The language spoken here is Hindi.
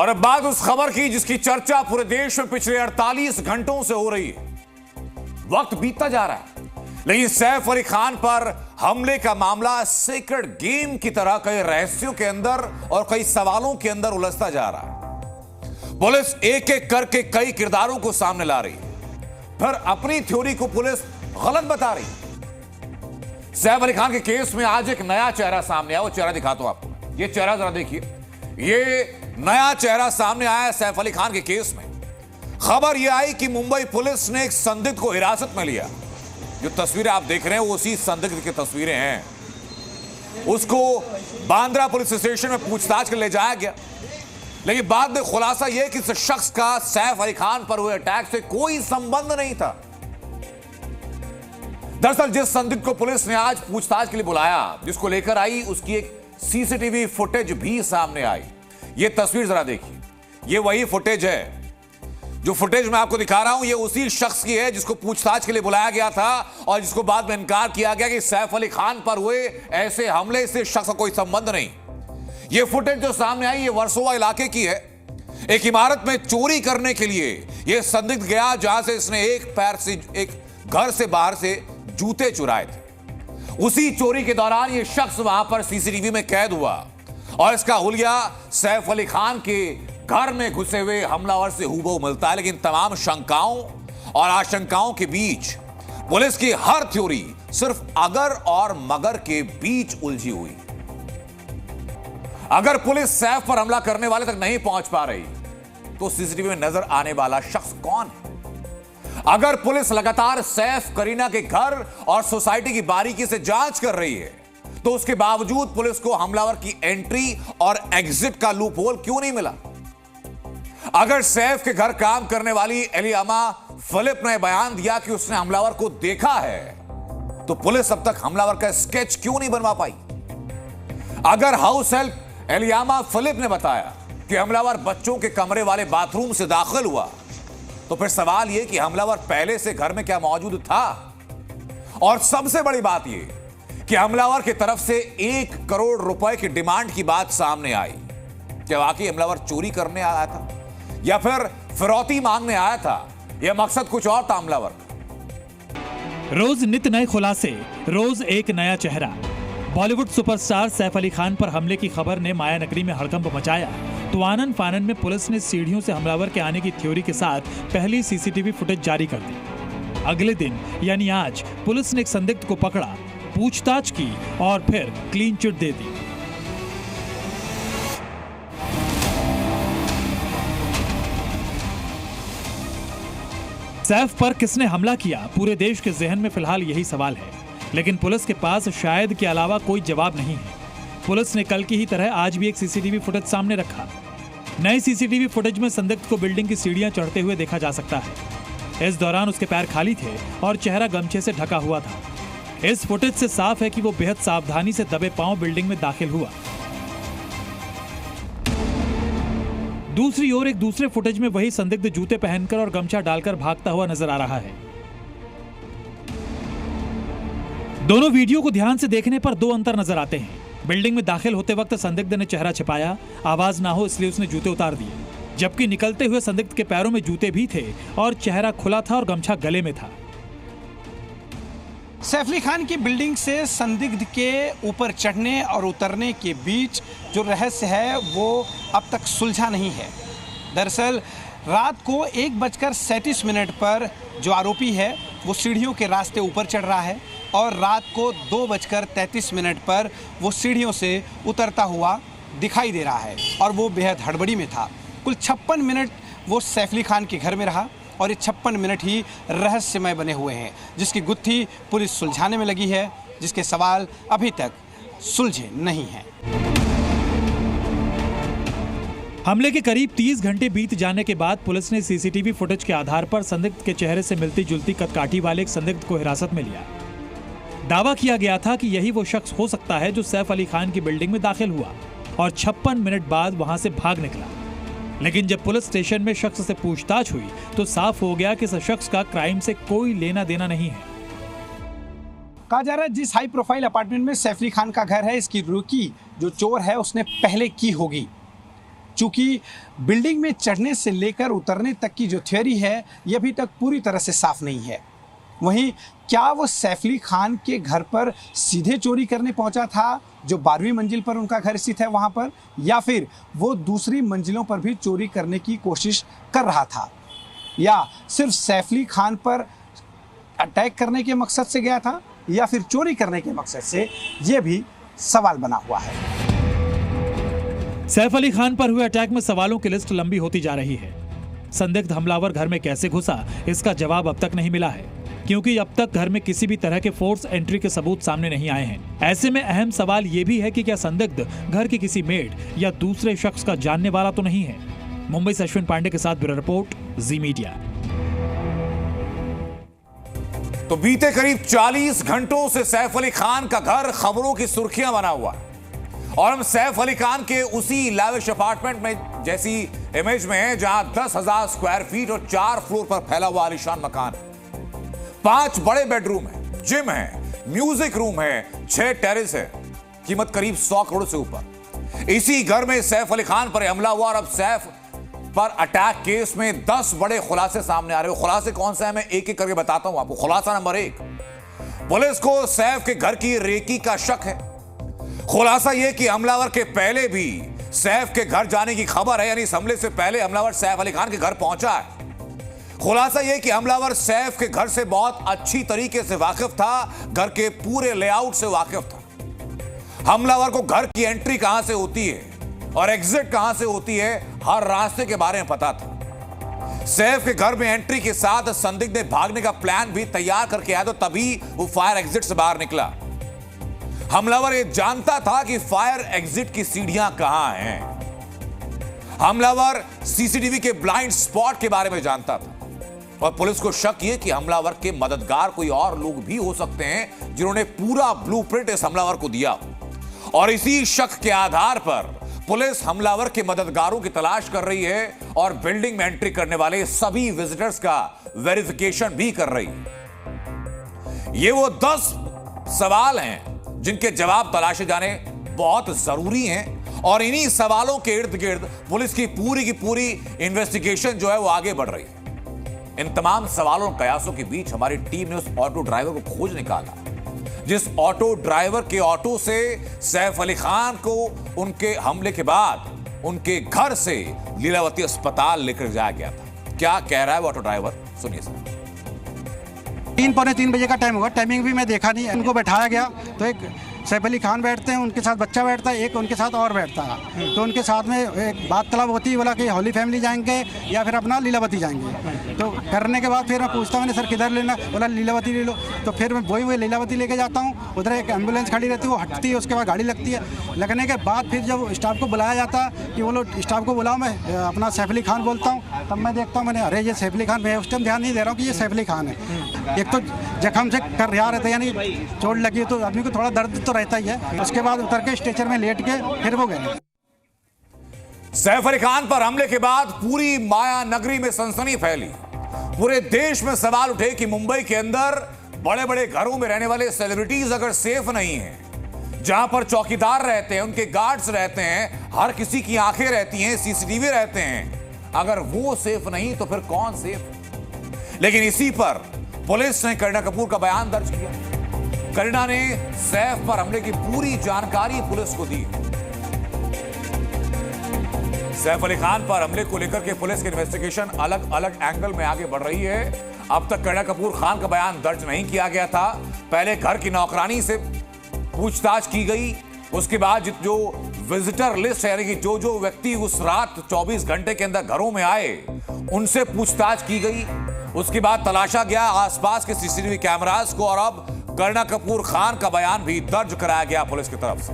और अब बात उस खबर की जिसकी चर्चा पूरे देश में पिछले 48 घंटों से हो रही है। वक्त बीतता जा रहा है, लेकिन सैफ अली खान पर हमले का मामला सीक्रेट गेम की तरह कई रहस्यों के अंदर और कई सवालों के अंदर उलझता जा रहा है। पुलिस एक एक करके कई किरदारों को सामने ला रही है, फिर अपनी थ्योरी को पुलिस गलत बता रही है। सैफ अली खान के केस में आज एक नया चेहरा सामने आया। वो चेहरा दिखाता हूं आपको, ये चेहरा जरा देखिए। ये नया चेहरा सामने आया है सैफ अली खान के केस में। खबर यह आई कि मुंबई पुलिस ने एक संदिग्ध को हिरासत में लिया। जो तस्वीरें आप देख रहे हैं वो उसी संदिग्ध की तस्वीरें हैं। उसको बांद्रा पुलिस स्टेशन में पूछताछ के लिए ले जाया गया, लेकिन बाद में खुलासा यह कि इस शख्स का सैफ अली खान पर हुए अटैक से कोई संबंध नहीं था। दरअसल जिस संदिग्ध को पुलिस ने आज पूछताछ के लिए बुलाया, जिसको लेकर आई, उसकी एक सीसीटीवी फुटेज भी सामने आई। ये तस्वीर जरा देखिए, ये वही फुटेज है। जो फुटेज मैं आपको दिखा रहा हूं ये उसी शख्स की है जिसको पूछताछ के लिए बुलाया गया था और जिसको बाद में इनकार किया गया कि सैफ अली खान पर हुए ऐसे हमले से शख्स का कोई संबंध नहीं। ये फुटेज जो सामने आई ये वर्सोवा इलाके की है। एक इमारत में चोरी करने के लिए यह संदिग्ध गया, जहां से इसने एक घर से बाहर से जूते चुराए थे। उसी चोरी के दौरान यह शख्स वहां पर सीसीटीवी में कैद हुआ और इसका हुलिया सैफ अली खान के घर में घुसे हुए हमलावर से हूबहू मिलता है। लेकिन तमाम शंकाओं और आशंकाओं के बीच पुलिस की हर थ्योरी सिर्फ अगर और मगर के बीच उलझी हुई। अगर पुलिस सैफ पर हमला करने वाले तक नहीं पहुंच पा रही तो सीसीटीवी में नजर आने वाला शख्स कौन है? अगर पुलिस लगातार सैफ, करीना के घर और सोसाइटी की बारीकी से जांच कर रही है तो उसके बावजूद पुलिस को हमलावर की एंट्री और एग्जिट का लूप होल क्यों नहीं मिला? अगर सैफ के घर काम करने वाली एलियामा फिलिप ने बयान दिया कि उसने हमलावर को देखा है तो पुलिस अब तक हमलावर का स्केच क्यों नहीं बनवा पाई? अगर हाउस हेल्प एलियामा फिलिप ने बताया कि हमलावर बच्चों के कमरे वाले बाथरूम से दाखिल हुआ तो फिर सवाल यह कि हमलावर पहले से घर में क्या मौजूद था? और सबसे बड़ी बात यह कि हमलावर की तरफ से 1 करोड़ रुपए की डिमांड की बात सामने आई। क्या वाकई हमलावर चोरी करने आया था या फिर फिरौती मांगने आया था? यह मकसद कुछ और था हमलावर का। रोज नित नए खुलासे, रोज एक नया चेहरा। बॉलीवुड सुपरस्टार सैफ अली खान पर हमले की खबर ने माया नगरी में हड़कंप मचाया तो आनन फानन में पुलिस ने सीढ़ियों से हमलावर के आने की थ्योरी के साथ पहली सीसीटीवी फुटेज जारी कर दी। अगले दिन यानी आज पुलिस ने एक संदिग्ध को पकड़ा, पूछताछ की और फिर क्लीन चिट दे दी। सैफ पर किसने हमला किया, पूरे देश के जहन में फिलहाल यही सवाल है, लेकिन पुलिस के पास शायद के अलावा कोई जवाब नहीं है। पुलिस ने कल की ही तरह आज भी एक सीसीटीवी फुटेज सामने रखा। नए सीसीटीवी फुटेज में संदिग्ध को बिल्डिंग की सीढ़ियां चढ़ते हुए देखा जा सकता है। इस दौरान उसके पैर खाली थे और चेहरा गमछे से ढका हुआ था। इस फुटेज से साफ है कि वो बेहद सावधानी से दबे पांव बिल्डिंग में दाखिल हुआ। दूसरी ओर एक दूसरे फुटेज में वही संदिग्ध जूते पहनकर और गमछा डालकर भागता हुआ नजर आ रहा है। दोनों वीडियो को ध्यान से देखने पर 2 अंतर नजर आते हैं। बिल्डिंग में दाखिल होते वक्त संदिग्ध ने चेहरा छिपाया, आवाज ना हो इसलिए उसने जूते उतार दिए, जबकि निकलते हुए संदिग्ध के पैरों में जूते भी थे और चेहरा खुला था और गमछा गले में था। सैफ अली खान की बिल्डिंग से संदिग्ध के ऊपर चढ़ने और उतरने के बीच जो रहस्य है वो अब तक सुलझा नहीं है। दरअसल रात को 1:37 पर जो आरोपी है वो सीढ़ियों के रास्ते ऊपर चढ़ रहा है और रात को 2:33 पर वो सीढ़ियों से उतरता हुआ दिखाई दे रहा है और वो बेहद हड़बड़ी में था। कुल 56 मिनट वो सैफ अली खान के घर में रहा और ये 56 मिनट ही रहस्यमय बने हुए हैं, जिसकी गुत्थी पुलिस सुलझाने में लगी है, जिसके सवाल अभी तक सुलझे नहीं हैं। हमले के करीब 30 घंटे बीत जाने के बाद पुलिस ने सीसीटीवी फुटेज के आधार पर संदिग्ध के चेहरे से मिलती जुलती कदकाठी वाले एक संदिग्ध को हिरासत में लिया। दावा किया गया था कि यही वो शख्स हो सकता है जो सैफ अली खान की बिल्डिंग में दाखिल हुआ और 56 मिनट बाद वहां से भाग निकला। लेकिन जब पुलिस स्टेशन में शख्स से पूछताछ हुई तो साफ हो गया कि इस शख्स का क्राइम से कोई लेना देना नहीं है। कहा जा रहा है जिस हाई प्रोफाइल अपार्टमेंट में सैफ अली खान का घर है, इसकी रुकी जो चोर है उसने पहले की होगी। चूंकि बिल्डिंग में चढ़ने से लेकर उतरने तक की जो थ्योरी है ये अभी तक पूरी तरह से साफ नहीं है। वहीं क्या वो सैफ अली खान के घर पर सीधे चोरी करने पहुंचा था, जो 12वीं मंजिल पर उनका घर स्थित है वहां पर, या फिर वो दूसरी मंजिलों पर भी चोरी करने की कोशिश कर रहा था, या सिर्फ सैफ अली खान पर अटैक करने के मकसद से गया था, या फिर चोरी करने के मकसद से, ये भी सवाल बना हुआ है। सैफ अली खान पर हुए अटैक में सवालों की लिस्ट लंबी होती जा रही है। संदिग्ध हमलावर घर में कैसे घुसा, इसका जवाब अब तक नहीं मिला है, क्योंकि अब तक घर में किसी भी तरह के फोर्स एंट्री के सबूत सामने नहीं आए हैं। ऐसे में अहम सवाल ये भी है कि क्या संदिग्ध घर के किसी मेड या दूसरे शख्स का जानने वाला तो नहीं है। मुंबई से अश्विन पांडे के साथ ब्यूरो रिपोर्ट, जी मीडिया। तो बीते करीब 40 घंटों से सैफ अली खान का घर खबरों की सुर्खियां बना हुआ है, और हम सैफ अली खान के उसी लैविश अपार्टमेंट में जैसी इमेज में है जहां 10,000 स्क्वायर फीट और 4 फ्लोर पर फैला हुआ आलीशान मकान है। 5 बड़े बेडरूम है, जिम है, म्यूजिक रूम है, 6 टेरेस है, कीमत करीब 100 करोड़ से ऊपर। इसी घर में सैफ अली खान पर हमला हुआ और अब सैफ पर अटैक केस में 10 बड़े खुलासे सामने आ रहे हो। खुलासे कौन से हैं मैं एक एक करके बताता हूं आपको। खुलासा नंबर 1, पुलिस को सैफ के घर की रेकी का शक है। खुलासा यह कि हमलावर के पहले भी सैफ के घर जाने की खबर है, यानी इस हमले से पहले हमलावर सैफ अली खान के घर पहुंचा है। खुलासा यह कि हमलावर सैफ के घर से बहुत अच्छी तरीके से वाकिफ था, घर के पूरे लेआउट से वाकिफ था। हमलावर को घर की एंट्री कहां से होती है और एग्जिट कहां से होती है, हर रास्ते के बारे में पता था। सैफ के घर में एंट्री के साथ संदिग्ध ने भागने का प्लान भी तैयार करके आया, तो तभी वो फायर एग्जिट से बाहर निकला। हमलावर ये जानता था कि फायर एग्जिट की सीढ़ियां कहां हैं। हमलावर सीसीटीवी के ब्लाइंड स्पॉट के बारे में जानता था, और पुलिस को शक यह कि हमलावर के मददगार कोई और लोग भी हो सकते हैं जिन्होंने पूरा ब्लूप्रिंट इस हमलावर को दिया। और इसी शक के आधार पर पुलिस हमलावर के मददगारों की तलाश कर रही है और बिल्डिंग में एंट्री करने वाले सभी विजिटर्स का वेरिफिकेशन भी कर रही है। ये वो 10 सवाल हैं जिनके जवाब तलाशे जाने बहुत जरूरी हैं, और इन्हीं सवालों के इर्द गिर्द पुलिस की पूरी इन्वेस्टिगेशन जो है वो आगे बढ़ रही है। इन तमाम सवालों और कयासों के बीच हमारी टीम ने उस ऑटो ड्राइवर को खोज निकाला जिस ऑटो ड्राइवर के ऑटो से सैफ अली खान को उनके हमले के बाद उनके घर से लीलावती अस्पताल लेकर जाया गया था। क्या कह रहा है वो ऑटो ड्राइवर, सुनिए सर। 3 पौने 3 बजे का टाइम होगा, टाइमिंग भी मैं देखा नहीं। उनको बैठाया गया तो एक सैफ अली खान बैठते हैं, उनके साथ बच्चा बैठता है, एक उनके साथ और बैठता है। तो उनके साथ में एक बात तलब होती है, बोला कि हॉली फैमिली जाएंगे या फिर अपना लीलावती जाएंगे। तो करने के बाद फिर मैं पूछता हूँ सर किधर लेना, बोला लीलावती ले लो। तो फिर मैं वही लीलावती लेके जाता हूँ, उधर एक एम्बुलेंस खड़ी रहती है, वो हटती है, उसके बाद गाड़ी लगती है। लगने के बाद फिर जब स्टाफ को बुलाया जाता है कि वो लोग स्टाफ को बुलाओ, मैं अपना सैफ अली खान बोलता हूँ, तब मैं देखता हूँ मैंने अरे ये सैफ अली खान, मैं उस टाइम ध्यान नहीं दे रहा हूँ कि ये सैफ अली खान है। एक तो जख्म से कर रहा रहता है, यानी चोट लगी तो आदमी को थोड़ा दर्द तो रहता ही है। उसके बाद उतर के स्ट्रेचर में लेट के फिर वो गए। सैफ अली खान पर हमले के बाद पूरी माया नगरी में सनसनी फैली। पूरे देश में सवाल उठे कि मुंबई के अंदर बड़े बड़े घरों में रहने वाले सेलिब्रिटीज अगर सेफ नहीं हैं, जहां पर चौकीदार रहते हैं, उनके गार्ड्स रहते हैं, हर किसी की आंखें रहती हैं, सीसीटीवी रहते हैं, अगर वो सेफ नहीं तो फिर कौन सेफ? लेकिन इसी पर पुलिस ने करीना कपूर का बयान दर्ज किया। करीना ने सैफ पर हमले की पूरी जानकारी पुलिस को दी। सैफ अली खान पर हमले को लेकर के पुलिस की इन्वेस्टिगेशन अलग अलग एंगल में आगे बढ़ रही है। अब तक करीना कपूर खान का बयान दर्ज नहीं किया गया था। पहले घर की नौकरानी से पूछताछ की गई, उसके बाद जो विजिटर लिस्ट है, यानी कि जो व्यक्ति उस रात 24 घंटे के अंदर घरों में आए, उनसे पूछताछ की गई। उसके बाद तलाशा गया आसपास के सीसीटीवी कैमरास को, और अब करीना कपूर खान का बयान भी दर्ज कराया गया पुलिस की तरफ से।